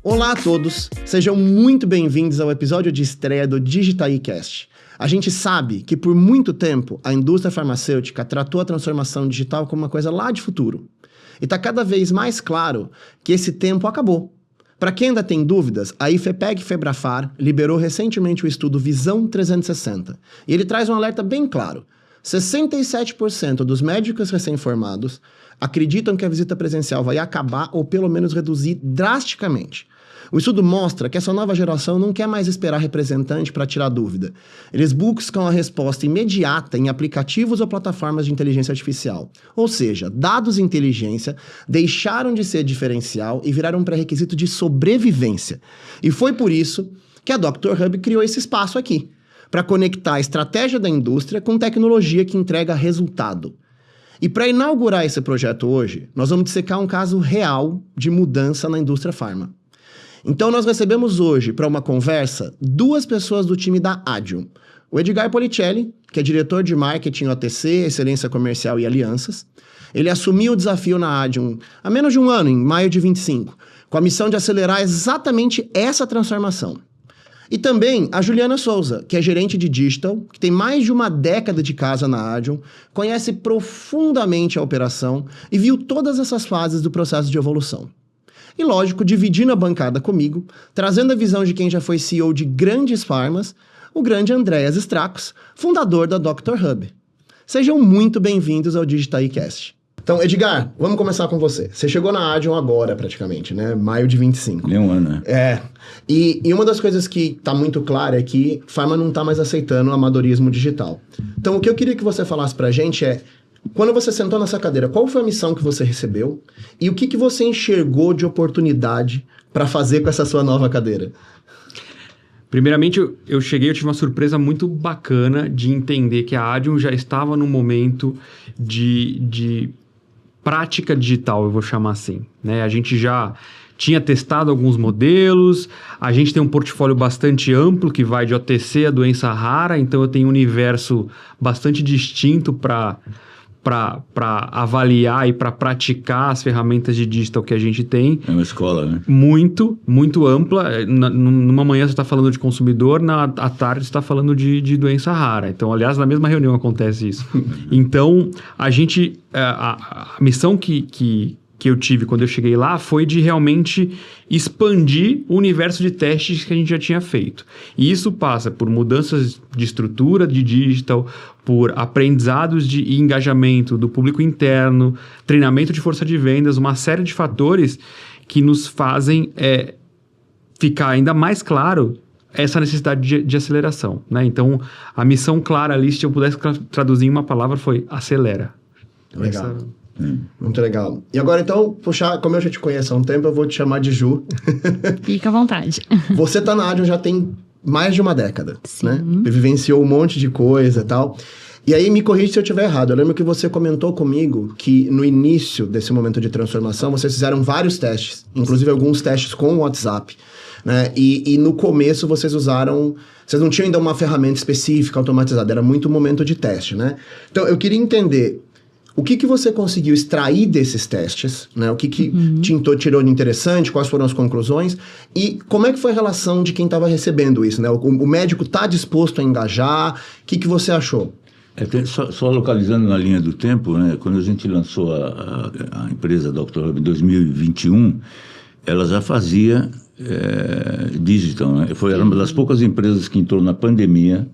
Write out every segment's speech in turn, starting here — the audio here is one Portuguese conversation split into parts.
Olá a todos, sejam muito bem-vindos ao episódio de estreia do DigitaICast. A gente sabe que por muito tempo a indústria farmacêutica tratou a transformação digital como uma coisa lá de futuro. E está cada vez mais claro que esse tempo acabou. Para quem ainda tem dúvidas, a IFEPEG-FEBRAFAR liberou recentemente o estudo Visão 360. E ele traz um alerta bem claro. 67% dos médicos recém-formados acreditam que a visita presencial vai acabar ou pelo menos reduzir drasticamente. O estudo mostra que essa nova geração não quer mais esperar representante para tirar dúvida. Eles buscam a resposta imediata em aplicativos ou plataformas de inteligência artificial. Ou seja, dados e inteligência deixaram de ser diferencial e viraram um pré-requisito de sobrevivência. E foi por isso que a Dr. Hub criou esse espaço aqui, para conectar a estratégia da indústria com tecnologia que entrega resultado. E para inaugurar esse projeto hoje, nós vamos dissecar um caso real de mudança na indústria farma. Então nós recebemos hoje para uma conversa duas pessoas do time da Adium. O Edgar Policelli, que é diretor de marketing OTC, excelência comercial e alianças. Ele assumiu o desafio na Adium há menos de um ano, em maio de 25, com a missão de acelerar exatamente essa transformação. E também a Juliana Souza, que é gerente de digital, que tem mais de uma década de casa na Adium, conhece profundamente a operação e viu todas essas fases do processo de evolução. E lógico, dividindo a bancada comigo, trazendo a visão de quem já foi CEO de grandes farmas, o grande Andreas Stracos, fundador da Dr. Hub. Sejam muito bem-vindos ao DigitaICast. Então, Edgar, vamos começar com você. Você chegou na Adium agora, praticamente, né? Maio de 25. Nem um ano, né? É. E uma das coisas que está muito clara é que farma não está mais aceitando o amadorismo digital. Então, o que eu queria que você falasse pra gente é, quando você sentou nessa cadeira, qual foi a missão que você recebeu e o que você enxergou de oportunidade para fazer com essa sua nova cadeira? Primeiramente, eu cheguei, eu tive uma surpresa muito bacana de entender que a Adium já estava num momento de prática digital, eu vou chamar assim, né? A gente já tinha testado alguns modelos, a gente tem um portfólio bastante amplo que vai de OTC a doença rara, então eu tenho um universo bastante distinto para avaliar e para praticar as ferramentas de digital que a gente tem. É uma escola, né? Muito ampla. Numa manhã você está falando de consumidor, à tarde você está falando de doença rara. Então, aliás, na mesma reunião acontece isso. Então, a missão que eu tive quando eu cheguei lá foi de realmente expandir o universo de testes que a gente já tinha feito. E isso passa por mudanças de estrutura de digital, por aprendizados e engajamento do público interno, treinamento de força de vendas, uma série de fatores que nos fazem ficar ainda mais claro essa necessidade de aceleração, né? Então, a missão clara ali, se eu pudesse traduzir em uma palavra, foi acelera. Legal. Muito legal. E agora, então, como eu já te conheço há um tempo, eu vou te chamar de Ju. Fica à vontade. Você tá na Adium já tem mais de uma década, sim, né? Vivenciou um monte de coisa e tal. E aí, me corrija se eu estiver errado. Eu lembro que você comentou comigo que no início desse momento de transformação, vocês fizeram vários testes, inclusive alguns testes com o WhatsApp, né? E no começo vocês não tinham ainda uma ferramenta específica, automatizada, era muito momento de teste, né? Então, eu queria entender o que você conseguiu extrair desses testes, né? O que tirou de interessante, quais foram as conclusões e como é que foi a relação de quem estava recebendo isso, né? O médico está disposto a engajar, o que você achou? Só localizando na linha do tempo, né? Quando a gente lançou a empresa Dr. Hub em 2021, ela já fazia digital, né? Era uma das poucas empresas que entrou na pandemia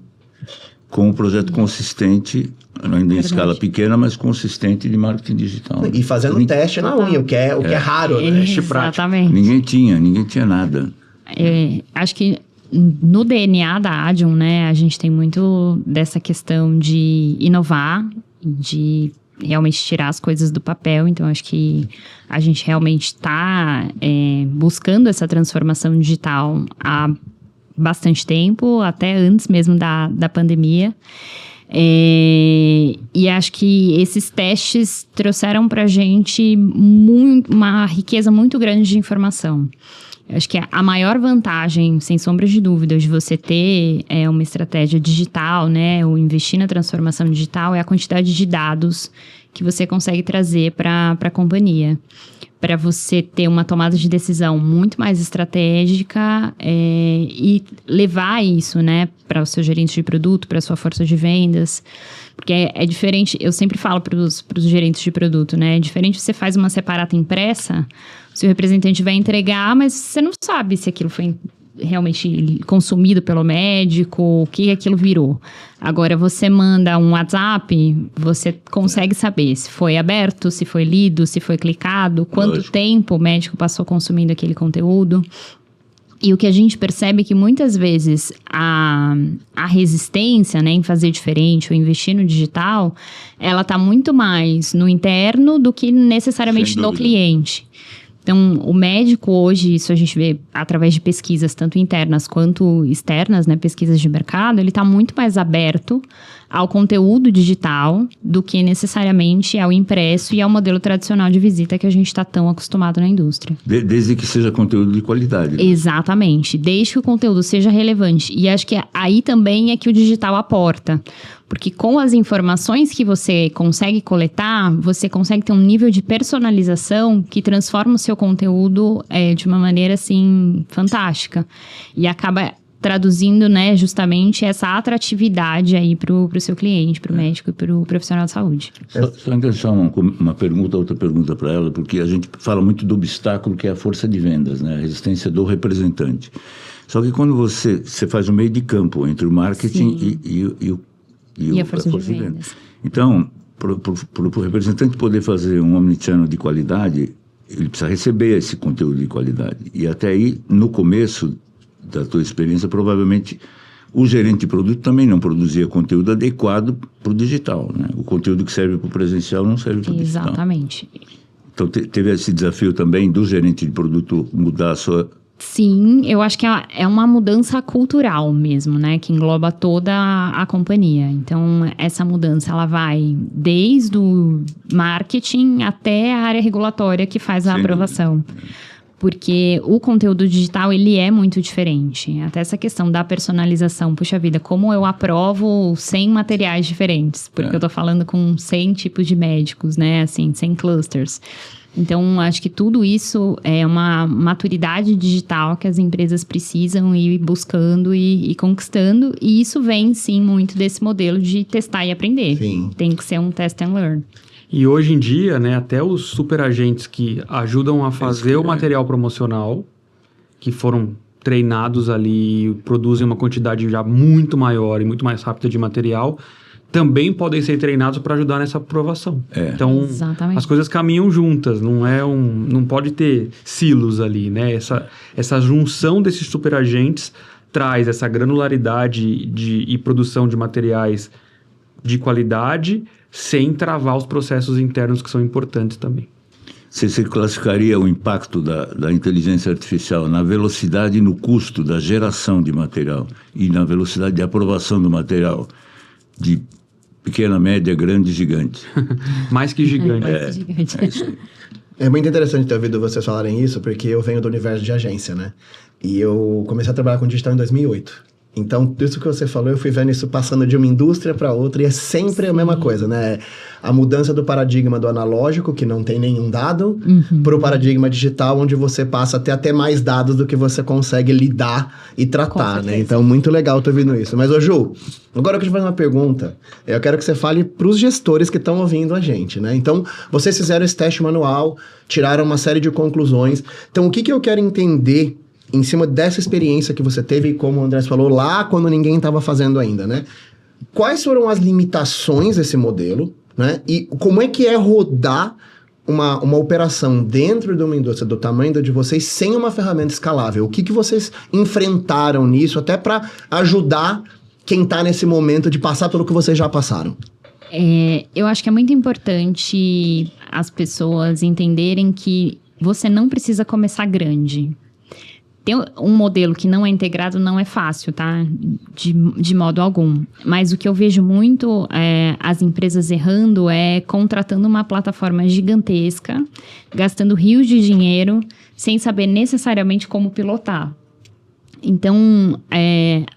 com um projeto consistente, ainda em escala pequena, mas consistente de marketing digital. E fazendo teste na unha, o que é raro, né? Teste prático. Exatamente. Ninguém tinha nada. Acho que no DNA da Adium, né, a gente tem muito dessa questão de inovar, de realmente tirar as coisas do papel. Então, acho que a gente realmente está buscando essa transformação digital há bastante tempo, até antes mesmo da pandemia. E acho que esses testes trouxeram para a gente uma riqueza muito grande de informação. Eu acho que a maior vantagem, sem sombra de dúvidas, de você ter uma estratégia digital, né, ou investir na transformação digital, é a quantidade de dados que você consegue trazer para a companhia. Para você ter uma tomada de decisão muito mais estratégica e levar isso, né, para o seu gerente de produto, para a sua força de vendas. Porque é diferente, eu sempre falo para os gerentes de produto, né? É diferente você faz uma separata impressa, o seu representante vai entregar, mas você não sabe se aquilo foi realmente consumido pelo médico, o que aquilo virou. Agora, você manda um WhatsApp, você consegue saber se foi aberto, se foi lido, se foi clicado, quanto tempo o médico passou consumindo aquele conteúdo. E o que a gente percebe é que muitas vezes a resistência, né, em fazer diferente ou investir no digital, ela está muito mais no interno do que necessariamente no cliente. Então, o médico hoje, isso a gente vê através de pesquisas, tanto internas quanto externas, né, pesquisas de mercado, ele está muito mais aberto ao conteúdo digital do que necessariamente ao impresso e ao modelo tradicional de visita que a gente está tão acostumado na indústria. Desde que seja conteúdo de qualidade. Né? Exatamente, desde que o conteúdo seja relevante. E acho que aí também é que o digital aporta. Porque com as informações que você consegue coletar, você consegue ter um nível de personalização que transforma o seu conteúdo de uma maneira, assim, fantástica. E acaba traduzindo, né, justamente essa atratividade aí pro seu cliente, pro médico e pro profissional de saúde. Só encaixar uma pergunta, outra pergunta para ela, porque a gente fala muito do obstáculo que é a força de vendas, né, a resistência do representante. Só que quando você faz o meio de campo entre o marketing e a força de vendas. Então, para o representante poder fazer um omnichannel de qualidade, ele precisa receber esse conteúdo de qualidade. E até aí, no começo da tua experiência, provavelmente o gerente de produto também não produzia conteúdo adequado para o digital, né? O conteúdo que serve para o presencial não serve para o digital. Exatamente. Então, teve esse desafio também do gerente de produto mudar a sua... Sim, eu acho que é uma mudança cultural mesmo, né? Que engloba toda a companhia. Então, essa mudança, ela vai desde o marketing até a área regulatória que faz a aprovação. Porque o conteúdo digital, ele é muito diferente. Até essa questão da personalização. Puxa vida, como eu aprovo 100 materiais diferentes? Porque eu tô falando com 100 tipos de médicos, né? Assim, 100 clusters. Então, acho que tudo isso é uma maturidade digital que as empresas precisam ir buscando e conquistando. E isso vem, sim, muito desse modelo de testar e aprender. Sim. Tem que ser um test and learn. E hoje em dia, né, até os superagentes que ajudam a fazer o material promocional, que foram treinados ali, produzem uma quantidade já muito maior e muito mais rápida de material, também podem ser treinados para ajudar nessa aprovação. Então, exatamente. As coisas caminham juntas, não pode ter silos ali, né? Essa junção desses superagentes traz essa granularidade e produção de materiais de qualidade, sem travar os processos internos que são importantes também. Você classificaria o impacto da inteligência artificial na velocidade e no custo da geração de material e na velocidade de aprovação do material de pequena, média, grande e gigante? Mais que gigante. É isso aí. É muito interessante ter ouvido vocês falarem isso, porque eu venho do universo de agência, né? E eu comecei a trabalhar com digital em 2008. Então, tudo isso que você falou, eu fui vendo isso passando de uma indústria para outra e é sempre a mesma coisa, né? A mudança do paradigma do analógico, que não tem nenhum dado, para o paradigma digital, onde você passa a ter até mais dados do que você consegue lidar e tratar, né? Então, muito legal ter ouvindo isso. Mas, ô Ju, agora eu quero te fazer uma pergunta. Eu quero que você fale para os gestores que estão ouvindo a gente, né? Então, vocês fizeram esse teste manual, tiraram uma série de conclusões. Então, o que eu quero entender em cima dessa experiência que você teve, como o André falou, lá quando ninguém estava fazendo ainda, né? Quais foram as limitações desse modelo, né? E como é que é rodar uma operação dentro de uma indústria do tamanho da de vocês sem uma ferramenta escalável? O que vocês enfrentaram nisso, até para ajudar quem está nesse momento de passar pelo que vocês já passaram? Eu acho que é muito importante as pessoas entenderem que você não precisa começar grande. Ter um modelo que não é integrado não é fácil, tá? De modo algum. Mas o que eu vejo muito as empresas errando é contratando uma plataforma gigantesca, gastando rios de dinheiro, sem saber necessariamente como pilotar. Então,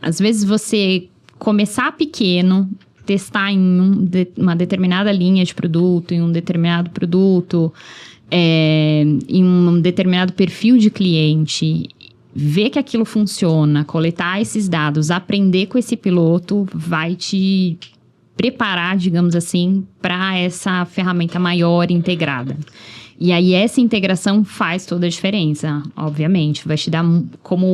às vezes você começar pequeno, testar em uma determinada linha de produto, em um determinado produto, em um determinado perfil de cliente, ver que aquilo funciona, coletar esses dados, aprender com esse piloto, vai te preparar, digamos assim, para essa ferramenta maior integrada. E aí, essa integração faz toda a diferença, obviamente. Vai te dar, como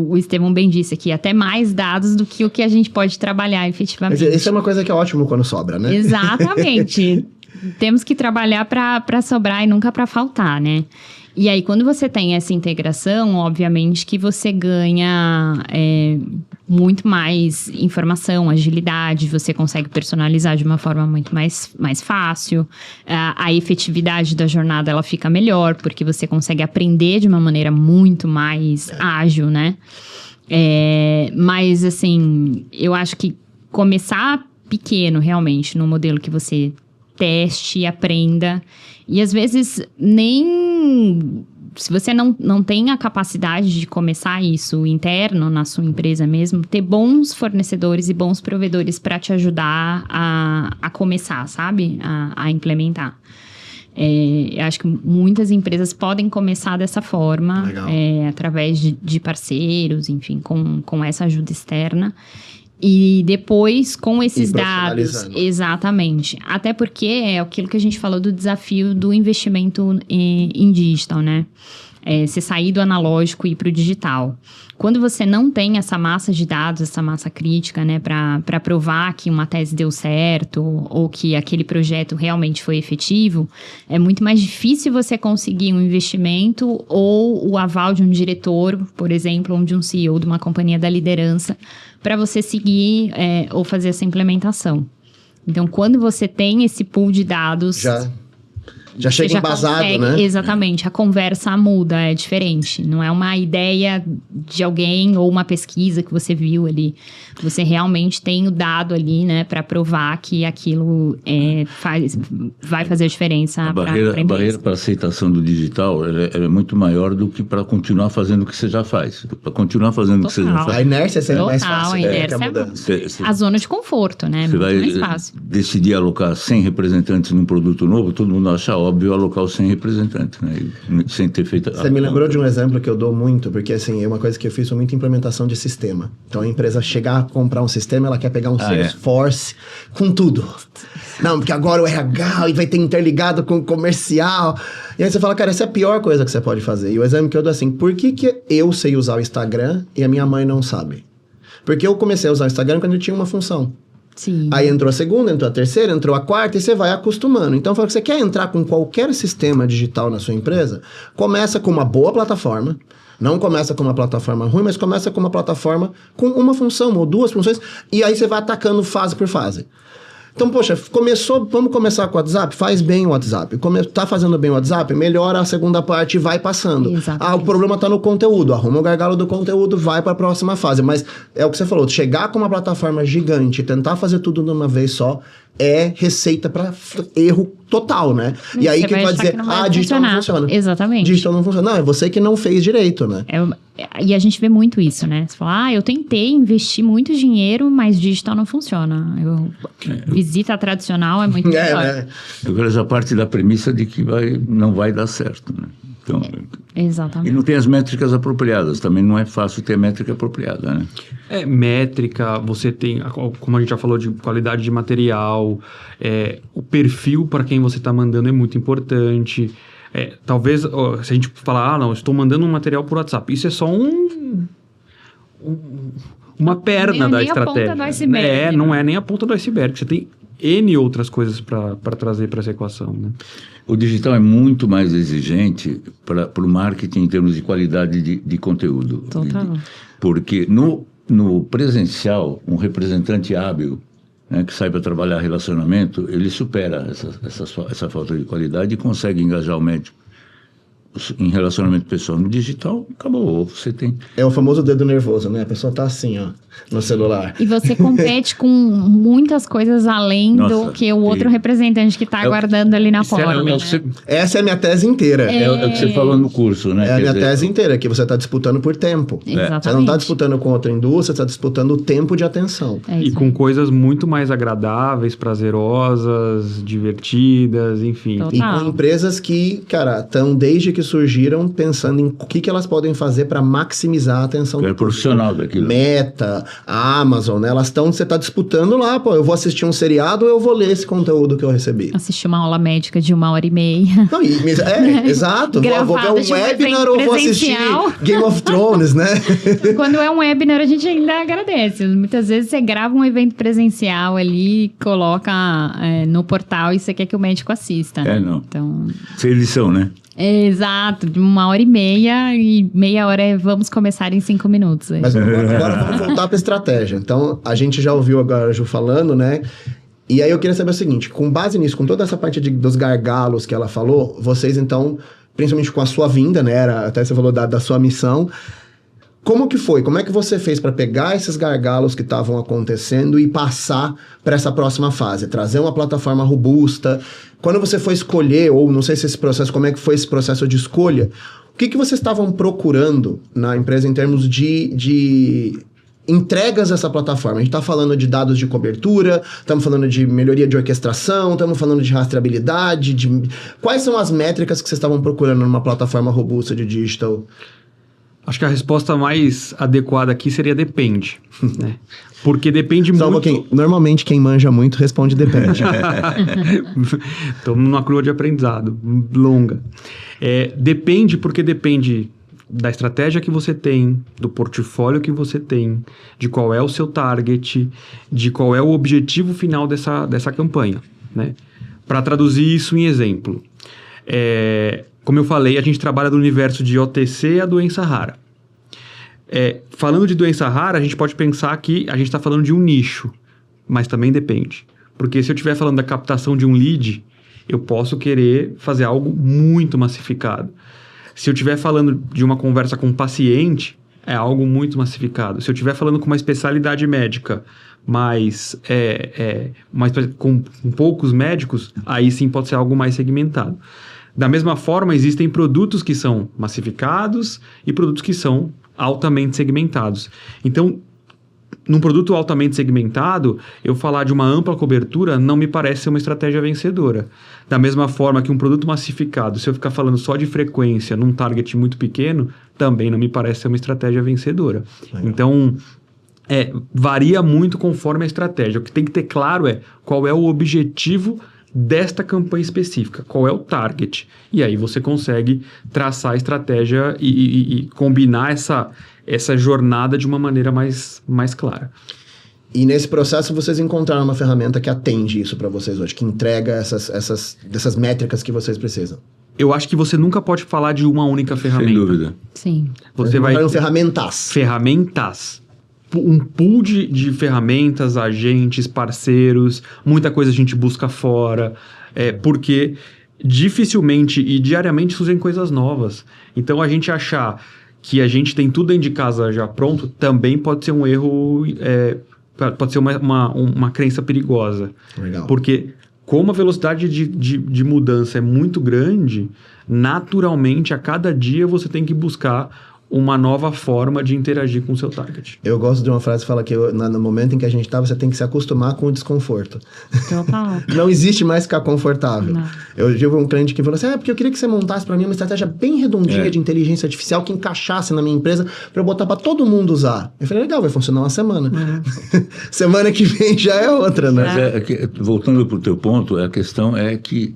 o Estevão bem disse aqui, até mais dados do que o que a gente pode trabalhar efetivamente. Mas isso é uma coisa que é ótimo quando sobra, né? Exatamente. Temos que trabalhar para sobrar e nunca para faltar, né? E aí, quando você tem essa integração, obviamente que você ganha muito mais informação, agilidade, você consegue personalizar de uma forma muito mais fácil. A efetividade da jornada, ela fica melhor, porque você consegue aprender de uma maneira muito mais ágil, né? Mas, assim, eu acho que começar pequeno, realmente, no modelo que você teste, aprenda. E às vezes nem... Se você não tem a capacidade de começar isso interno na sua empresa mesmo, ter bons fornecedores e bons provedores para te ajudar a começar, sabe? A implementar. Eu acho que muitas empresas podem começar dessa forma, através de parceiros, enfim, com essa ajuda externa. E depois, com esses dados... Exatamente. Até porque é aquilo que a gente falou do desafio do investimento em digital, né? Você sair do analógico e ir para o digital. Quando você não tem essa massa de dados, essa massa crítica, né? Para provar que uma tese deu certo ou que aquele projeto realmente foi efetivo, é muito mais difícil você conseguir um investimento ou o aval de um diretor, por exemplo, ou de um CEO de uma companhia da liderança, para você seguir ou fazer essa implementação. Então, quando você tem esse pool de dados... Já chega embasado, né? Exatamente. A conversa muda, é diferente. Não é uma ideia de alguém ou uma pesquisa que você viu ali. Você realmente tem o dado ali, né? Para provar que aquilo vai fazer a diferença para a empresa. A barreira para a aceitação do digital é muito maior do que para continuar fazendo o que você já faz. Para continuar fazendo o que você já faz. A inércia é mais fácil. A inércia a zona de conforto, né? Você muito vai mais fácil. decidir alocar 100 representantes num produto novo, todo mundo acha óbvio alocar os 100 representantes, né? Sem ter feito... Você me lembrou de um exemplo que eu dou muito, porque assim, é uma coisa que eu fiz, foi muita implementação de sistema. Então a empresa chegar a comprar um sistema, ela quer pegar um Salesforce com tudo. Não, porque agora o RH vai ter interligado com o comercial. E aí você fala, cara, essa é a pior coisa que você pode fazer. E o exemplo que eu dou assim, por que eu sei usar o Instagram e a minha mãe não sabe? Porque eu comecei a usar o Instagram quando eu tinha uma função. Sim. Aí entrou a segunda, entrou a terceira, entrou a quarta e você vai acostumando. Então, fala que você quer entrar com qualquer sistema digital na sua empresa, começa com uma boa plataforma. Não começa com uma plataforma ruim, mas começa com uma plataforma com uma função ou duas funções. E aí você vai atacando fase por fase. Então, poxa, vamos começar com o WhatsApp? Faz bem o WhatsApp. Tá fazendo bem o WhatsApp? Melhora a segunda parte e vai passando. Exatamente. O problema tá no conteúdo. Arruma o gargalo do conteúdo, vai para a próxima fase. Mas é o que você falou, chegar com uma plataforma gigante, tentar fazer tudo de uma vez só, é receita para erro total, né? E aí quem vai dizer, digital não funciona. Exatamente. Digital não funciona. Não, é você que não fez direito, né? E a gente vê muito isso, né? Você fala, eu tentei investir muito dinheiro, mas digital não funciona. Visita tradicional é muito melhor. Né? Agora já parte da premissa de que não vai dar certo, né? Então, exatamente. E não tem as métricas apropriadas. Também não é fácil ter métrica apropriada, né? Métrica, você tem, como a gente já falou, de qualidade de material, o perfil para quem você está mandando é muito importante. Talvez, se a gente falar, não, estou mandando um material por WhatsApp, isso é só uma perna da estratégia. A ponta do iceberg, não é nem a ponta do iceberg. Você tem N outras coisas para trazer para essa equação, né? O digital é muito mais exigente para o marketing em termos de qualidade de conteúdo. Total. Porque no presencial, um representante hábil, né, que saiba trabalhar relacionamento, ele supera essa falta de qualidade e consegue engajar o médico em relacionamento pessoal no digital, acabou. Ou você tem... É o famoso dedo nervoso, né? A pessoa tá assim, ó, no celular. E você compete com muitas coisas além do que o outro representante que tá aguardando ali na porta. Né? Essa é a minha tese inteira. É o que você falou no curso, né? É a minha tese inteira, que você está disputando por tempo. Exatamente. Você não está disputando com outra indústria, você está disputando o tempo de atenção. E com coisas muito mais agradáveis, prazerosas, divertidas, enfim. E com empresas que, cara, estão desde que surgiram pensando em o que elas podem fazer para maximizar a atenção do profissional daquilo. Meta, a Amazon, né? Elas estão, você está disputando lá, pô, eu vou assistir um seriado ou eu vou ler esse conteúdo que eu recebi. Assistir uma aula médica de 1h30. Não, exato. Vou ver um webinar ou vou assistir Game of Thrones, né? Quando é um webinar, a gente ainda agradece. Muitas vezes você grava um evento presencial ali, coloca no portal e você quer que o médico assista. Né? Não. Então... Sem lição, né? Exato, de 1h30 e meia hora vamos começar em 5 minutos. Mas agora vamos voltar para a estratégia. Então, a gente já ouviu agora a Ju falando, né? E aí eu queria saber o seguinte, com base nisso, com toda essa parte dos gargalos que ela falou, vocês então, principalmente com a sua vinda, né? Até você falou da sua missão. Como que foi? Como é que você fez para pegar esses gargalos que estavam acontecendo e passar para essa próxima fase? Trazer uma plataforma robusta. Quando você foi escolher, ou não sei se esse processo, como é que foi esse processo de escolha, o que vocês estavam procurando na empresa em termos de entregas dessa plataforma? A gente está falando de dados de cobertura, estamos falando de melhoria de orquestração, estamos falando de rastreabilidade, quais são as métricas que vocês estavam procurando numa plataforma robusta de digital? Acho que a resposta mais adequada aqui seria depende, né? Porque depende muito... Só um pouquinho. Normalmente quem manja muito responde depende. Estamos numa curva de aprendizado longa. Depende porque depende da estratégia que você tem, do portfólio que você tem, de qual é o seu target, de qual é o objetivo final dessa campanha, né? Para traduzir isso em exemplo. Como eu falei, a gente trabalha do universo de OTC a doença rara. Falando de doença rara, a gente pode pensar que a gente está falando de um nicho, mas também depende. Porque se eu estiver falando da captação de um lead, eu posso querer fazer algo muito massificado. Se eu estiver falando de uma conversa com um paciente, é algo muito massificado. Se eu estiver falando com uma especialidade médica, mas com poucos médicos, aí sim pode ser algo mais segmentado. Da mesma forma, existem produtos que são massificados e produtos que são altamente segmentados. Então, num produto altamente segmentado, eu falar de uma ampla cobertura não me parece ser uma estratégia vencedora. Da mesma forma que um produto massificado, se eu ficar falando só de frequência num target muito pequeno, também não me parece ser uma estratégia vencedora. Legal. Então, varia muito conforme a estratégia. O que tem que ter claro é qual é o objetivo desta campanha específica, qual é o target. E aí você consegue traçar a estratégia e combinar essa jornada de uma maneira mais clara. E nesse processo vocês encontraram uma ferramenta que atende isso para vocês hoje, que entrega dessas métricas que vocês precisam? Eu acho que você nunca pode falar de uma única ferramenta. Sem dúvida. Sim. Você vai ter ferramentas. Um pool de ferramentas, agentes, parceiros, muita coisa a gente busca fora, porque dificilmente e diariamente surgem coisas novas. Então, a gente achar que a gente tem tudo dentro de casa já pronto, também pode ser um erro, pode ser uma crença perigosa. Legal. Porque como a velocidade de mudança é muito grande, naturalmente, a cada dia você tem que buscar uma nova forma de interagir com o seu target. Eu gosto de uma frase que fala que no momento em que a gente está, você tem que se acostumar com o desconforto. Total. Não existe mais ficar confortável. Não. Eu tive um cliente que falou assim, porque eu queria que você montasse para mim uma estratégia bem redondinha de inteligência artificial que encaixasse na minha empresa para eu botar para todo mundo usar. Eu falei, legal, vai funcionar uma semana. Semana que vem já é outra, né? Mas voltando para o teu ponto, a questão é que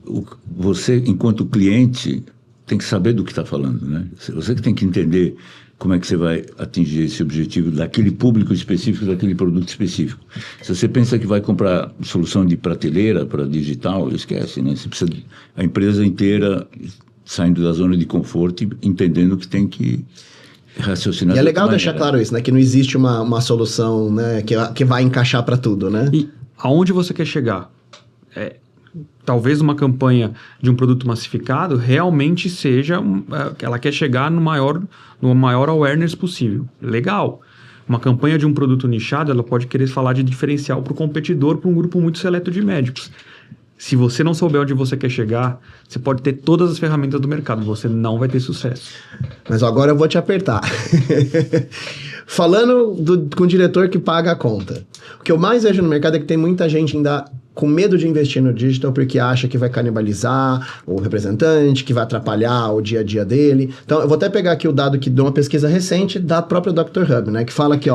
você, enquanto cliente, tem que saber do que está falando, né? Você que tem que entender como é que você vai atingir esse objetivo daquele público específico, daquele produto específico. Se você pensa que vai comprar solução de prateleira para digital, esquece, né? Você precisa a empresa inteira saindo da zona de conforto e entendendo que tem que raciocinar. E é legal deixar claro isso, né? Que não existe uma solução, né? Que vai encaixar para tudo, né? E aonde você quer chegar? talvez uma campanha de um produto massificado realmente seja, ela quer chegar no maior awareness possível. Legal. Uma campanha de um produto nichado, ela pode querer falar de diferencial para o competidor, para um grupo muito seleto de médicos. Se você não souber onde você quer chegar, você pode ter todas as ferramentas do mercado, você não vai ter sucesso. Mas agora eu vou te apertar. Falando com o diretor que paga a conta. O que eu mais vejo no mercado é que tem muita gente ainda com medo de investir no digital porque acha que vai canibalizar o representante, que vai atrapalhar o dia a dia dele. Então, eu vou até pegar aqui o dado de uma pesquisa recente da própria Dr. Hub, né? Que fala que,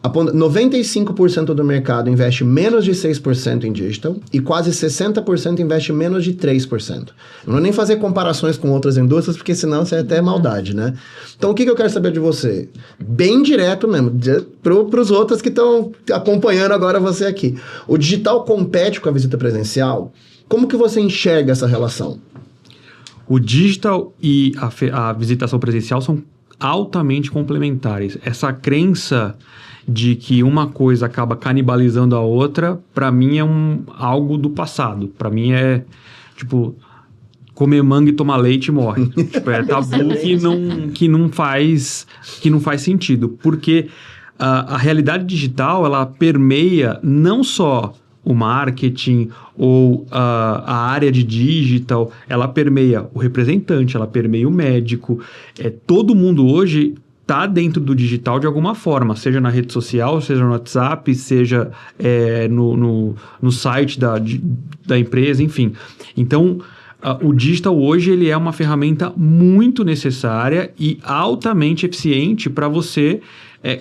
95% do mercado investe menos de 6% em digital e quase 60% investe menos de 3%. Não vou nem fazer comparações com outras indústrias, porque senão isso é até maldade, né? Então, o que eu quero saber de você? Bem direto mesmo, para os outros que estão acompanhando agora você aqui. O digital compete com a visita presencial? Como que você enxerga essa relação? O digital e a visitação presencial são altamente complementares. Essa crença de que uma coisa acaba canibalizando a outra, para mim é algo do passado. Para mim é, tipo, comer manga e tomar leite e morre. Tipo, é tabu que não faz sentido. Porque a realidade digital, ela permeia não só o marketing ou a área de digital, ela permeia o representante, ela permeia o médico. Todo mundo hoje está dentro do digital de alguma forma, seja na rede social, seja no WhatsApp, seja no site da empresa, enfim. Então, o digital hoje ele é uma ferramenta muito necessária e altamente eficiente para você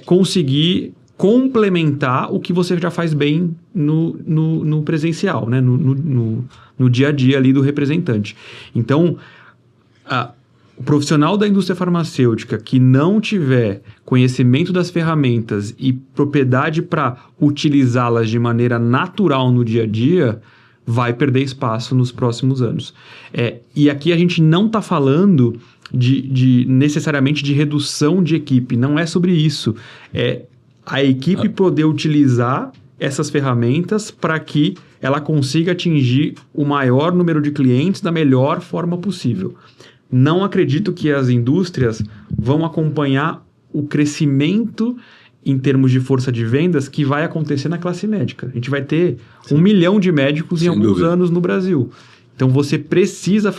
conseguir complementar o que você já faz bem no presencial, né? no dia a dia ali do representante. Então, o profissional da indústria farmacêutica que não tiver conhecimento das ferramentas e propriedade para utilizá-las de maneira natural no dia a dia, vai perder espaço nos próximos anos. E aqui a gente não está falando necessariamente de redução de equipe, não é sobre isso. É a equipe poder utilizar essas ferramentas para que ela consiga atingir o maior número de clientes da melhor forma possível. Não acredito que as indústrias vão acompanhar o crescimento em termos de força de vendas que vai acontecer na classe médica. A gente vai ter 1 milhão de médicos em alguns anos no Brasil. Então você precisa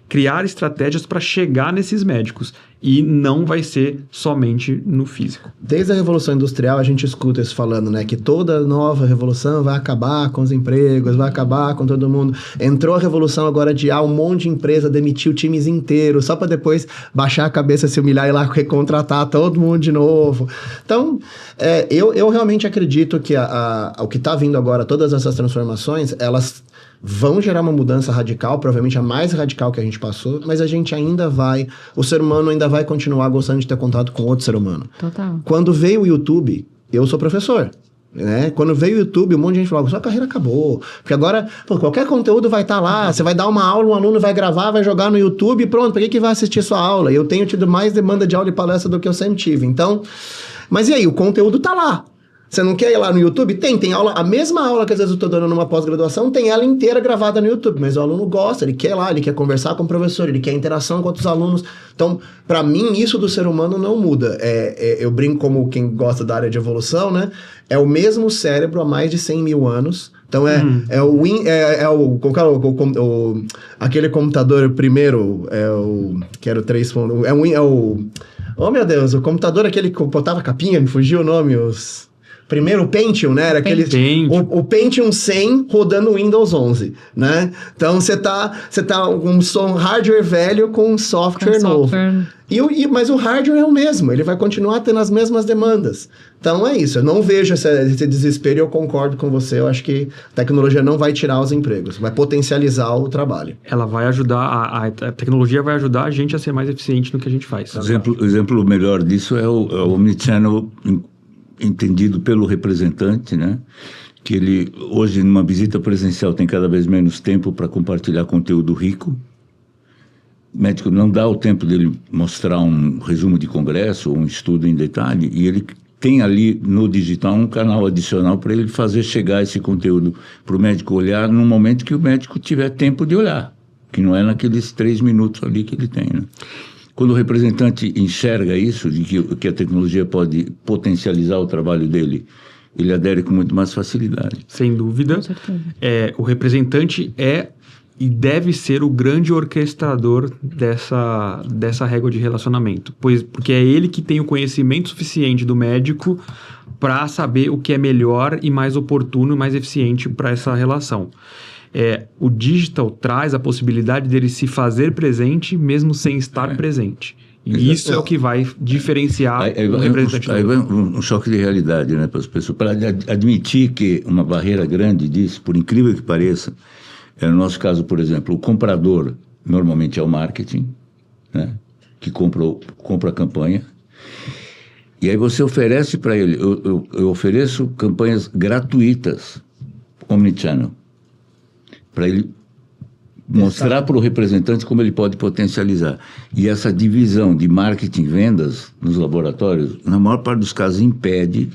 criar estratégias para chegar nesses médicos e não vai ser somente no físico. Desde a Revolução Industrial a gente escuta isso falando, né? Que toda nova revolução vai acabar com os empregos, vai acabar com todo mundo. Entrou a revolução agora de um monte de empresa demitiu times inteiros só para depois baixar a cabeça, se humilhar e lá recontratar todo mundo de novo. Então, eu realmente acredito que o que está vindo agora, todas essas transformações, elas vão gerar uma mudança radical, provavelmente a mais radical que a gente passou, mas a gente ainda o ser humano ainda vai continuar gostando de ter contato com outro ser humano. Total. Quando veio o YouTube, eu sou professor, né? Quando veio o YouTube, um monte de gente falou, sua carreira acabou, porque agora qualquer conteúdo vai estar lá, você vai dar uma aula, um aluno vai gravar, vai jogar no YouTube e pronto, para que vai assistir sua aula? Eu tenho tido mais demanda de aula e palestra do que eu sempre tive, então, mas e aí, o conteúdo tá lá. Você não quer ir lá no YouTube? Tem aula, a mesma aula que às vezes eu estou dando numa pós-graduação, tem ela inteira gravada no YouTube, mas o aluno gosta, ele quer ir lá, ele quer conversar com o professor, ele quer interação com outros alunos. Então, para mim, isso do ser humano não muda. Eu brinco como quem gosta da área de evolução, né? É o mesmo cérebro há mais de 100 mil anos. Então, aquele computador primeiro, que era o 3. Oh, meu Deus, o computador aquele que botava capinha, me fugiu o nome, primeiro o Pentium, né? Era aquele o Pentium 100 rodando o Windows 11, né? Então você tá um hardware velho com um software novo. Mas o hardware é o mesmo, ele vai continuar tendo as mesmas demandas. Então é isso, eu não vejo esse desespero e eu concordo com você. Eu acho que a tecnologia não vai tirar os empregos, vai potencializar o trabalho. Ela vai ajudar, a tecnologia vai ajudar a gente a ser mais eficiente no que a gente faz. O exemplo melhor disso é o Omnichannel entendido pelo representante, né? Que ele, hoje, numa visita presencial, tem cada vez menos tempo para compartilhar conteúdo rico. O médico não dá o tempo dele mostrar um resumo de congresso ou um estudo em detalhe, e ele tem ali no digital um canal adicional para ele fazer chegar esse conteúdo para o médico olhar no momento que o médico tiver tempo de olhar, que não é naqueles 3 minutos ali que ele tem, né? Quando o representante enxerga isso, de que a tecnologia pode potencializar o trabalho dele, ele adere com muito mais facilidade. Sem dúvida. Com certeza. O representante é e deve ser o grande orquestrador dessa régua de relacionamento, porque é ele que tem o conhecimento suficiente do médico para saber o que é melhor e mais oportuno e mais eficiente para essa relação. O digital traz a possibilidade dele se fazer presente mesmo sem estar presente. E isso é o que vai diferenciar o representante. Aí vai um choque de realidade, né, para as pessoas. Para admitir que uma barreira grande disso, por incrível que pareça, no nosso caso, por exemplo, o comprador normalmente é o marketing, né, que compra a campanha. E aí você oferece para ele, eu ofereço campanhas gratuitas, omnichannel, para ele mostrar para o representante como ele pode potencializar. E essa divisão de marketing e vendas nos laboratórios, na maior parte dos casos, impede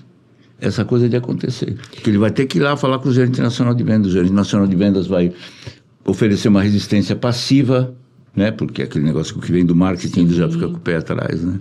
essa coisa de acontecer. Porque ele vai ter que ir lá falar com o gerente nacional de vendas. O gerente nacional de vendas vai oferecer uma resistência passiva, né? Porque aquele negócio que vem do marketing ele já fica com o pé atrás, né?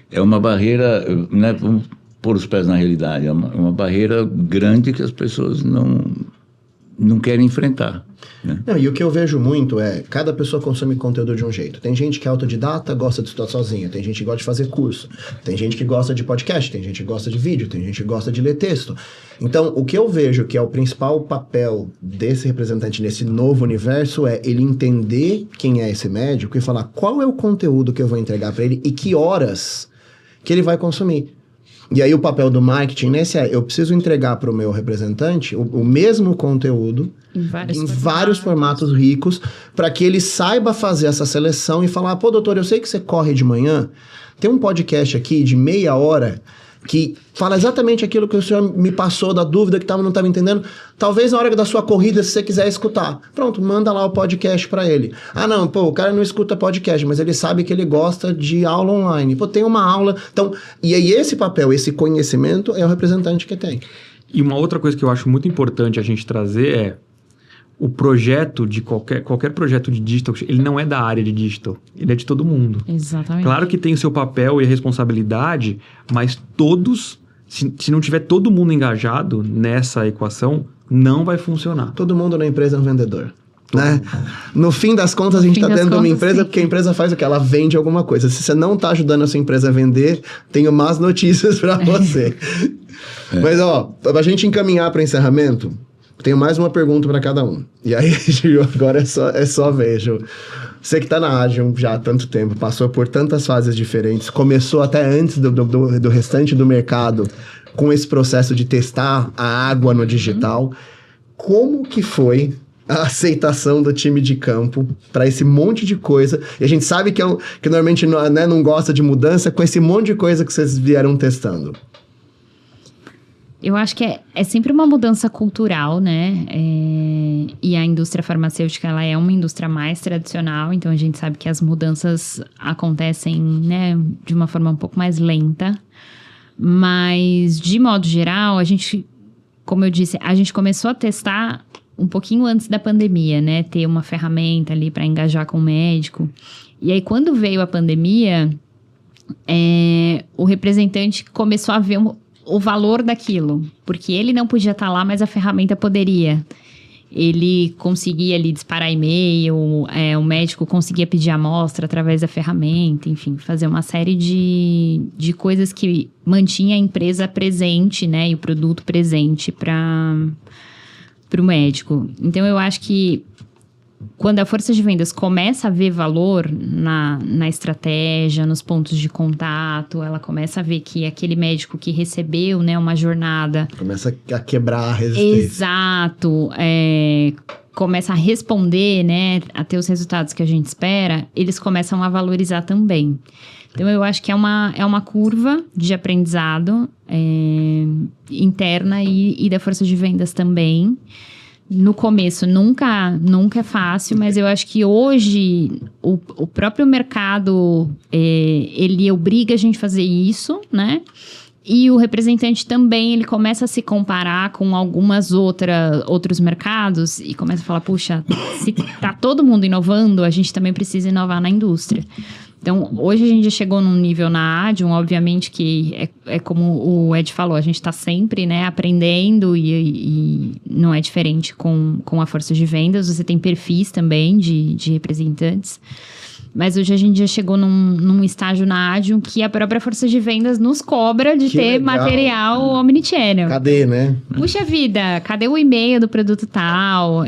É uma barreira, né? Vamos pôr os pés na realidade. É uma barreira grande que as pessoas não querem enfrentar, né? Não, e o que eu vejo muito é, cada pessoa consome conteúdo de um jeito. Tem gente que é autodidata, gosta de estudar sozinha. Tem gente que gosta de fazer curso. Tem gente que gosta de podcast. Tem gente que gosta de vídeo. Tem gente que gosta de ler texto. Então, o que eu vejo que é o principal papel desse representante nesse novo universo é ele entender quem é esse médico e falar qual é o conteúdo que eu vou entregar para ele e que horas que ele vai consumir. E aí o papel do marketing nesse eu preciso entregar para o meu representante o mesmo conteúdo em vários formatos ricos para que ele saiba fazer essa seleção e falar, pô, doutor, eu sei que você corre de manhã, tem um podcast aqui de meia hora que fala exatamente aquilo que o senhor me passou da dúvida que não estava entendendo. Talvez na hora da sua corrida, se você quiser escutar. Pronto, manda lá o podcast para ele. Ah, não, pô, o cara não escuta podcast, mas ele sabe que ele gosta de aula online. Pô, tem uma aula. Então, e aí esse papel, esse conhecimento é o representante que tem. E uma outra coisa que eu acho muito importante a gente trazer é o projeto de qualquer projeto de digital, ele não é da área de digital, ele é de todo mundo. Exatamente. Claro que tem o seu papel e a responsabilidade, mas todos, se não tiver todo mundo engajado nessa equação, não vai funcionar. Todo mundo na empresa é um vendedor, né? No fim das contas, a gente está dentro de uma empresa porque a empresa faz o que? Ela vende alguma coisa. Se você não está ajudando a sua empresa a vender, tenho más notícias para você. Mas, ó, pra gente encaminhar para encerramento, tenho mais uma pergunta para cada um. E aí, Gil, agora é só ver, Gil. Você que está na Agion já há tanto tempo, passou por tantas fases diferentes, começou até antes do restante do mercado com esse processo de testar a água no digital. Como que foi a aceitação do time de campo para esse monte de coisa? E a gente sabe que normalmente não gosta de mudança com esse monte de coisa que vocês vieram testando. Eu acho que é sempre uma mudança cultural, né? E a indústria farmacêutica, ela é uma indústria mais tradicional, então a gente sabe que as mudanças acontecem, né, de uma forma um pouco mais lenta. Mas, de modo geral, a gente, como eu disse, a gente começou a testar um pouquinho antes da pandemia, né? Ter uma ferramenta ali para engajar com o médico. E aí, quando veio a pandemia, o representante começou a ver o valor daquilo, porque ele não podia estar lá, mas a ferramenta poderia. Ele conseguia ali disparar e-mail, o médico conseguia pedir amostra através da ferramenta, enfim, fazer uma série de coisas que mantinha a empresa presente, né, e o produto presente para o médico. Então, eu acho que quando a força de vendas começa a ver valor na estratégia, nos pontos de contato, ela começa a ver que aquele médico que recebeu, né, uma jornada... Começa a quebrar a resistência. Exato. Começa a responder, né, a ter os resultados que a gente espera, eles começam a valorizar também. Então, eu acho que é uma curva de aprendizado interna e da força de vendas também. No começo nunca é fácil, mas eu acho que hoje o próprio mercado, ele obriga a gente a fazer isso, né? E o representante também, ele começa a se comparar com outros mercados e começa a falar, puxa, se tá todo mundo inovando, a gente também precisa inovar na indústria. Então, hoje a gente já chegou num nível na Adium, obviamente que é como o Ed falou, a gente está sempre, né, aprendendo e não é diferente com a força de vendas. Você tem perfis também de representantes. Mas hoje a gente já chegou num estágio na Adium que a própria força de vendas nos cobra de ter material omnichannel. Cadê, né? Puxa vida, cadê o e-mail do produto tal?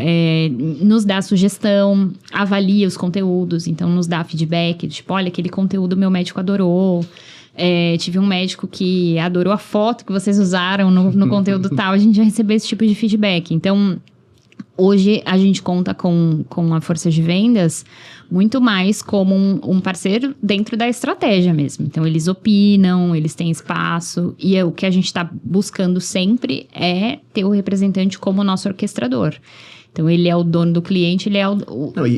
Nos dá sugestão, avalia os conteúdos, então nos dá feedback, tipo, olha, aquele conteúdo meu médico adorou. Tive um médico que adorou a foto que vocês usaram no conteúdo tal. A gente já recebeu esse tipo de feedback. Então, hoje a gente conta com a força de vendas muito mais como um parceiro dentro da estratégia mesmo. Então, eles opinam, eles têm espaço. E o que a gente está buscando sempre é ter o representante como nosso orquestrador. Então, ele é o dono do cliente, ele é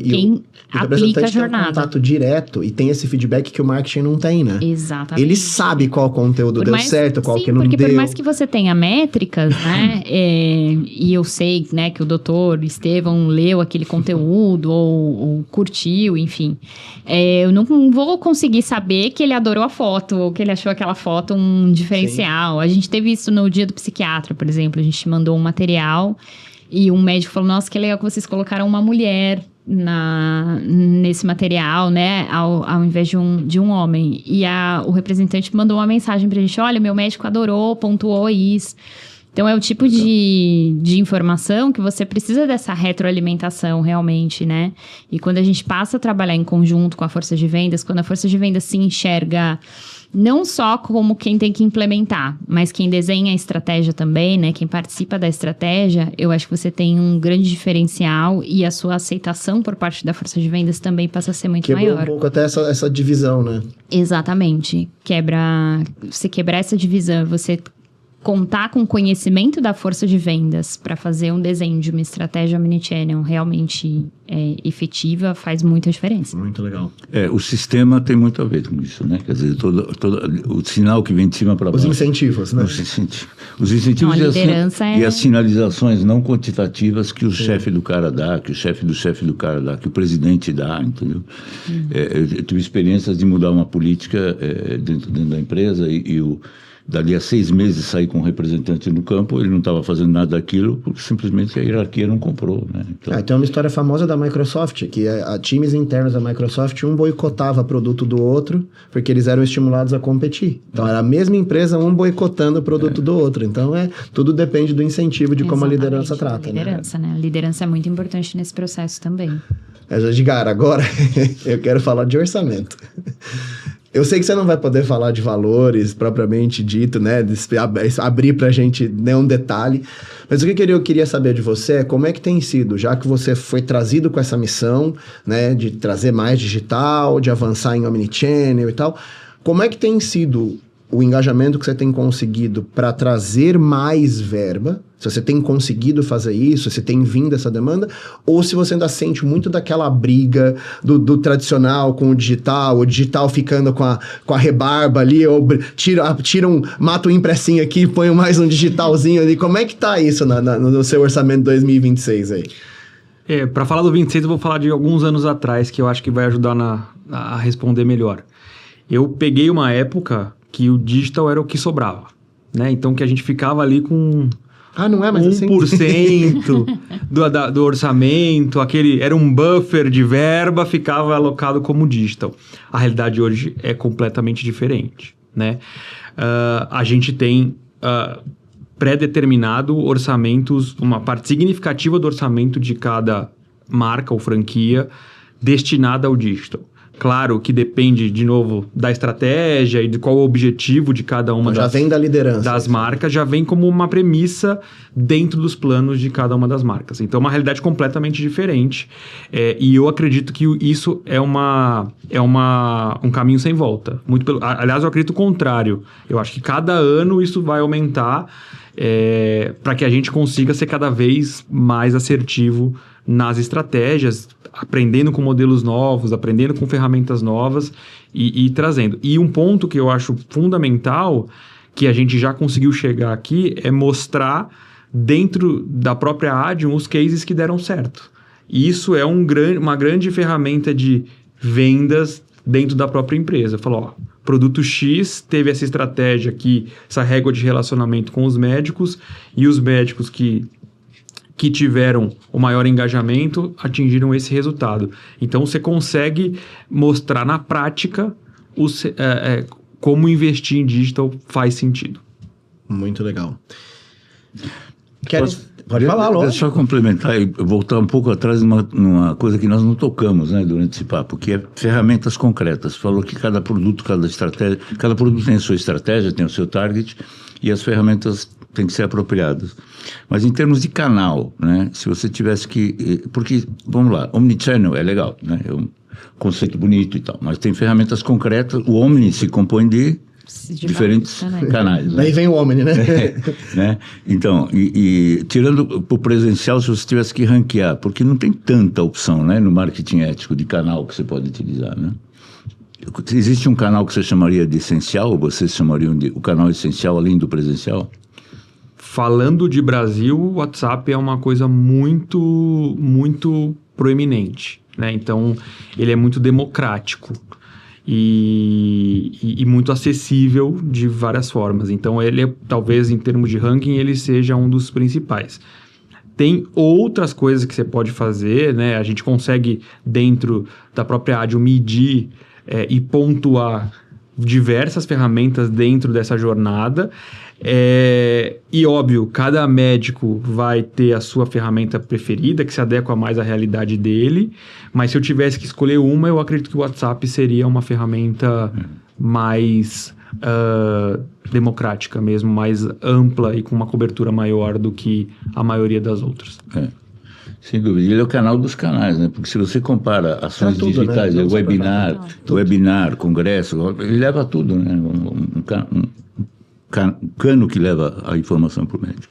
quem aplica a jornada. Tem um contato direto e tem esse feedback que o marketing não tem, né? Exatamente. Ele sabe qual conteúdo deu certo, qual que não deu. Porque por mais que você tenha métricas, né? E eu sei, né, que o doutor Estevão leu aquele conteúdo ou curtiu, enfim. Eu não vou conseguir saber que ele adorou a foto ou que ele achou aquela foto um diferencial. Sim. A gente teve isso no dia do psiquiatra, por exemplo. A gente mandou um material e um médico falou, nossa, que legal que vocês colocaram uma mulher nesse material, né, ao invés de um homem. E o representante mandou uma mensagem pra gente, olha, meu médico adorou, pontuou isso. Então, é o tipo de informação que você precisa dessa retroalimentação realmente, né? E quando a gente passa a trabalhar em conjunto com a força de vendas, quando a força de vendas se enxerga não só como quem tem que implementar, mas quem desenha a estratégia também, né? Quem participa da estratégia, eu acho que você tem um grande diferencial e a sua aceitação por parte da força de vendas também passa a ser muito maior. Quebrou um pouco até essa divisão, né? Exatamente. Você quebrar essa divisão, você contar com o conhecimento da força de vendas para fazer um desenho de uma estratégia omnichannel realmente efetiva faz muita diferença. Muito legal. O sistema tem muito a ver com isso, né? Quer dizer, todo o sinal que vem de cima para baixo. Os incentivos, né? Os incentivos então, e as sinalizações não quantitativas que o chefe do cara dá, que o chefe do chefe do cara dá, que o presidente dá, entendeu? Eu tive experiências de mudar uma política dentro da empresa e dali a 6 meses sair com um representante no campo, ele não estava fazendo nada daquilo, porque simplesmente a hierarquia não comprou, né? Então... tem uma história famosa da Microsoft, que times internos da Microsoft, um boicotava produto do outro, porque eles eram estimulados a competir. Então, era a mesma empresa, um boicotando o produto do outro. Então, tudo depende do incentivo de como a liderança trata. Liderança, né? A liderança é muito importante nesse processo também. Edgar, agora eu quero falar de orçamento. Eu sei que você não vai poder falar de valores propriamente dito, né? Abrir pra gente nenhum detalhe. Mas o que eu queria saber de você é como é que tem sido, já que você foi trazido com essa missão, né? De trazer mais digital, de avançar em omnichannel e tal. Como é que tem sido o engajamento que você tem conseguido para trazer mais verba? Se você tem conseguido fazer isso, se tem vindo essa demanda, ou se você ainda sente muito daquela briga do tradicional com o digital ficando com a rebarba ali, ou mata um impressinho aqui e põe mais um digitalzinho ali. Como é que tá isso no seu orçamento 2026 aí? Para falar do 26, eu vou falar de alguns anos atrás, que eu acho que vai ajudar a responder melhor. Eu peguei uma época que o digital era o que sobrava, né? Então, que a gente ficava ali com... não é mais 1% do orçamento, era um buffer de verba, ficava alocado como digital. A realidade hoje é completamente diferente, né? A gente tem pré-determinado orçamentos, uma parte significativa do orçamento de cada marca ou franquia destinada ao digital. Claro que depende, de novo, da estratégia e de qual o objetivo de cada uma já vem da liderança, das marcas, já vem como uma premissa dentro dos planos de cada uma das marcas. Então, é uma realidade completamente diferente. E eu acredito que isso é um caminho sem volta. Aliás, eu acredito o contrário. Eu acho que cada ano isso vai aumentar para que a gente consiga ser cada vez mais assertivo nas estratégias, aprendendo com modelos novos, aprendendo com ferramentas novas e trazendo. E um ponto que eu acho fundamental, que a gente já conseguiu chegar aqui é mostrar dentro da própria Adium os cases que deram certo. E isso é uma grande ferramenta de vendas dentro da própria empresa. Falou, ó, produto X teve essa estratégia aqui, essa régua de relacionamento com os médicos, e os médicos que tiveram o maior engajamento atingiram esse resultado. Então, você consegue mostrar na prática como investir em digital faz sentido. Muito legal. Pode falar, lógico. Deixa eu complementar e voltar um pouco atrás numa coisa que nós não tocamos, né, durante esse papo, que é ferramentas concretas. Falou que cada produto tem a sua estratégia, tem o seu target, e as ferramentas têm que ser apropriadas. Mas em termos de canal, né, se você tivesse que... Porque, vamos lá, Omnichannel é legal, né, é um conceito bonito e tal, mas tem ferramentas concretas. O Omni se compõe de diferentes canais. Né? Daí vem o Omni, né? Né? Então, tirando para o presencial, se você tivesse que ranquear, porque não tem tanta opção, né, no marketing ético de canal que você pode utilizar, né? Existe um canal que você chamaria de essencial, ou vocês chamariam de o canal essencial além do presencial? Falando de Brasil, o WhatsApp é uma coisa muito, muito proeminente, né? Então, ele é muito democrático. E muito acessível de várias formas. Então, ele, talvez, em termos de ranking, ele seja um dos principais. Tem outras coisas que você pode fazer, né? A gente consegue, dentro da própria Adium, medir e pontuar diversas ferramentas dentro dessa jornada. E, óbvio, cada médico vai ter a sua ferramenta preferida, que se adequa mais à realidade dele, mas se eu tivesse que escolher uma, eu acredito que o WhatsApp seria uma ferramenta mais democrática mesmo, mais ampla e com uma cobertura maior do que a maioria das outras. Sem dúvida. Ele é o canal dos canais, né? Porque se você compara ações digitais, né? webinar, congresso, ele leva tudo, né? Um cano que leva a informação para o médico.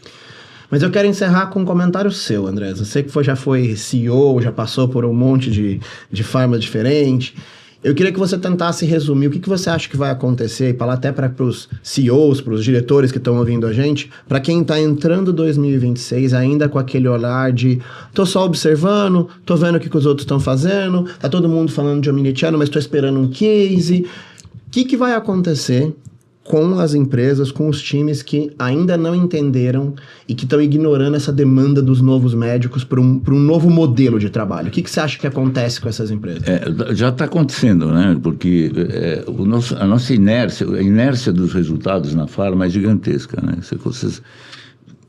Mas eu quero encerrar com um comentário seu, André. Você que já foi CEO, já passou por um monte de farmas diferentes. Eu queria que você tentasse resumir o que você acha que vai acontecer, e falar até para os CEOs, para os diretores que estão ouvindo a gente, para quem está entrando 2026 ainda com aquele olhar de tô só observando, tô vendo o que os outros estão fazendo, tá todo mundo falando de omnichannel, mas tô esperando um case. O que vai acontecer com as empresas, com os times que ainda não entenderam e que estão ignorando essa demanda dos novos médicos para um novo modelo de trabalho? O que você acha que acontece com essas empresas? Já está acontecendo, né? Porque a nossa inércia, a inércia dos resultados na farma é gigantesca, né?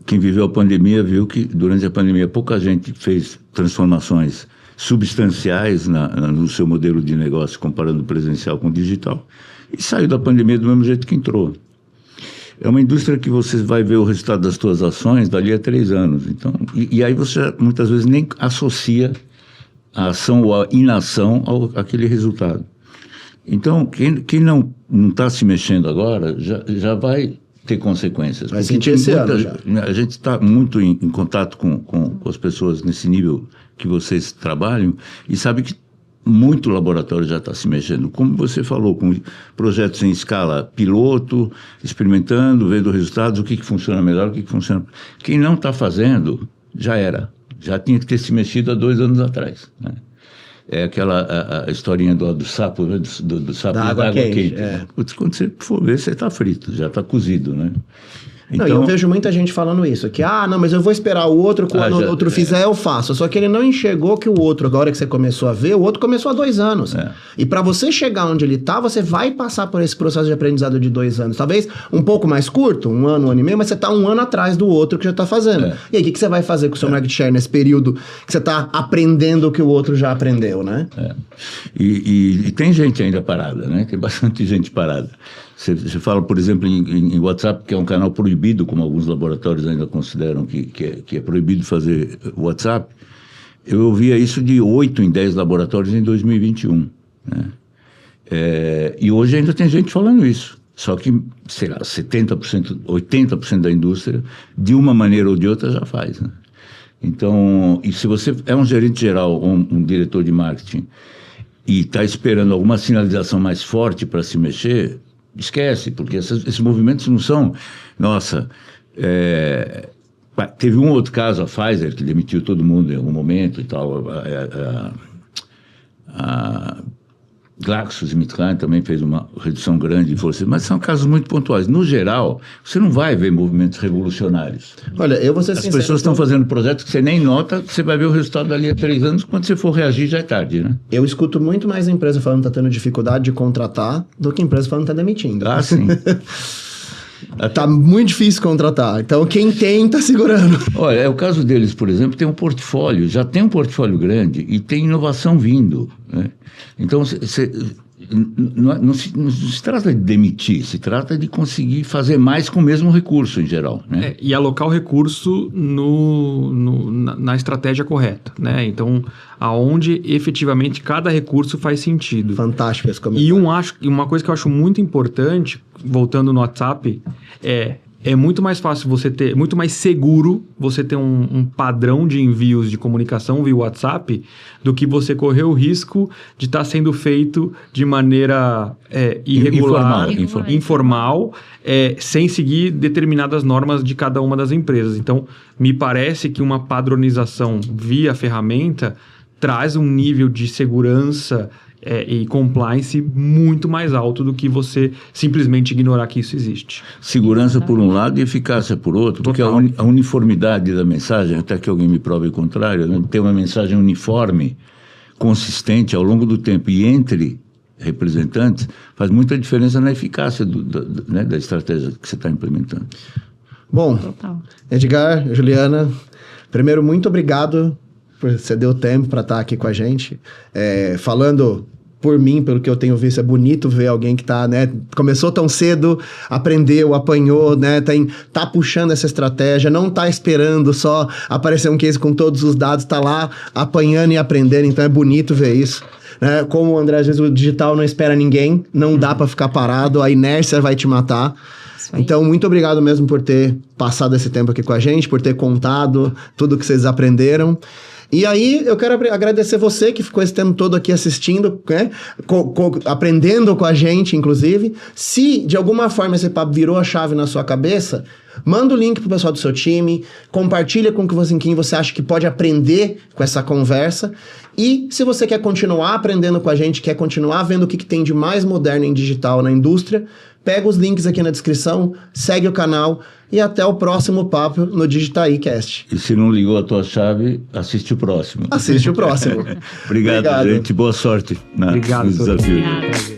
Quem viveu a pandemia viu que durante a pandemia pouca gente fez transformações substanciais no seu modelo de negócio, comparando presencial com digital. E saiu da pandemia do mesmo jeito que entrou. É uma indústria que você vai ver o resultado das suas ações dali a 3 anos. Então, e aí você muitas vezes nem associa a ação ou a inação àquele resultado. Então, quem não está se mexendo agora já vai ter consequências. Vai sentir esse ano já. A gente está muito em contato com as pessoas nesse nível que vocês trabalham e sabe que muito laboratório já está se mexendo, como você falou, com projetos em escala piloto, experimentando, vendo resultados, o que funciona melhor, o que funciona... Quem não está fazendo, já era. Já tinha que ter se mexido há 2 anos atrás, né? É aquela a historinha do sapo, né? do sapo da água quente. Quando você for ver, você está frito, já está cozido, né? Então, eu vejo muita gente falando isso, que não, mas eu vou esperar o outro, quando o outro fizer eu faço. Só que ele não enxergou que o outro, agora que você começou a ver, o outro começou há 2 anos. E para você chegar onde ele tá, você vai passar por esse processo de aprendizado de 2 anos. Talvez um pouco mais curto, 1 ano, 1 ano e meio, mas você tá 1 ano atrás do outro que já tá fazendo. E aí, o que você vai fazer com o seu market share nesse período que você tá aprendendo o que o outro já aprendeu, né? E tem gente ainda parada, né? Tem bastante gente parada. Você fala, por exemplo, em WhatsApp, que é um canal proibido, como alguns laboratórios ainda consideram que é proibido fazer WhatsApp. Eu ouvia isso de 8 em 10 laboratórios em 2021. Né? E hoje ainda tem gente falando isso. Só que, sei lá, 70%, 80% da indústria, de uma maneira ou de outra, já faz. Né? Então, e se você é um gerente geral ou um diretor de marketing e está esperando alguma sinalização mais forte para se mexer, esquece, porque esses movimentos não são... Nossa, teve um outro caso, a Pfizer, que demitiu todo mundo em algum momento e tal. A GlaxoSmithKline também fez uma redução grande de força, mas são casos muito pontuais. No geral, você não vai ver movimentos revolucionários. Olha, eu vou ser As sincero, pessoas estão fazendo projetos que você nem nota, você vai ver o resultado dali a 3 anos, quando você for reagir já é tarde, né? Eu escuto muito mais empresa falando que está tendo dificuldade de contratar do que empresa falando que está demitindo. Ah, sim. Tá muito difícil contratar. Então, quem tem, tá segurando. Olha, é o caso deles, por exemplo, tem um portfólio, já tem um portfólio grande e tem inovação vindo, né? Então, não se trata de demitir, se trata de conseguir fazer mais com o mesmo recurso, em geral, né? E alocar o recurso na estratégia correta, né? Então, aonde efetivamente cada recurso faz sentido. Fantástico esse comentário. E uma coisa que eu acho muito importante, voltando no WhatsApp, é muito mais fácil você ter, muito mais seguro você ter um padrão de envios de comunicação via WhatsApp do que você correr o risco de estar sendo feito de maneira irregular, informal, sem seguir determinadas normas de cada uma das empresas. Então, me parece que uma padronização via ferramenta traz um nível de segurança e compliance muito mais alto do que você simplesmente ignorar que isso existe. Segurança por um lado e eficácia por outro, porque a uniformidade da mensagem, até que alguém me prove o contrário, né? Ter uma mensagem uniforme, consistente ao longo do tempo e entre representantes, faz muita diferença na eficácia da estratégia que você está implementando. Bom, Total. Edgar, Juliana, primeiro, muito obrigado por você deu tempo para estar aqui com a gente. Falando por mim, pelo que eu tenho visto, é bonito ver alguém que tá, né, começou tão cedo, aprendeu, apanhou, né, tá puxando essa estratégia, não tá esperando só aparecer um case com todos os dados, tá lá apanhando e aprendendo, então é bonito ver isso. Né? Como o André, às vezes o digital não espera ninguém, não dá para ficar parado, a inércia vai te matar. Então, muito obrigado mesmo por ter passado esse tempo aqui com a gente, por ter contado tudo que vocês aprenderam. E aí, eu quero agradecer você que ficou esse tempo todo aqui assistindo, né? Aprendendo com a gente, inclusive. Se, de alguma forma, esse papo virou a chave na sua cabeça, manda o link pro pessoal do seu time, compartilha com quem você acha que pode aprender com essa conversa. E se você quer continuar aprendendo com a gente, quer continuar vendo o que tem de mais moderno em digital na indústria, pega os links aqui na descrição, segue o canal e até o próximo papo no Digitaí Cast. E se não ligou a tua chave, assiste o próximo. Assiste o próximo. Obrigado, gente. Boa sorte no desafio. Obrigada.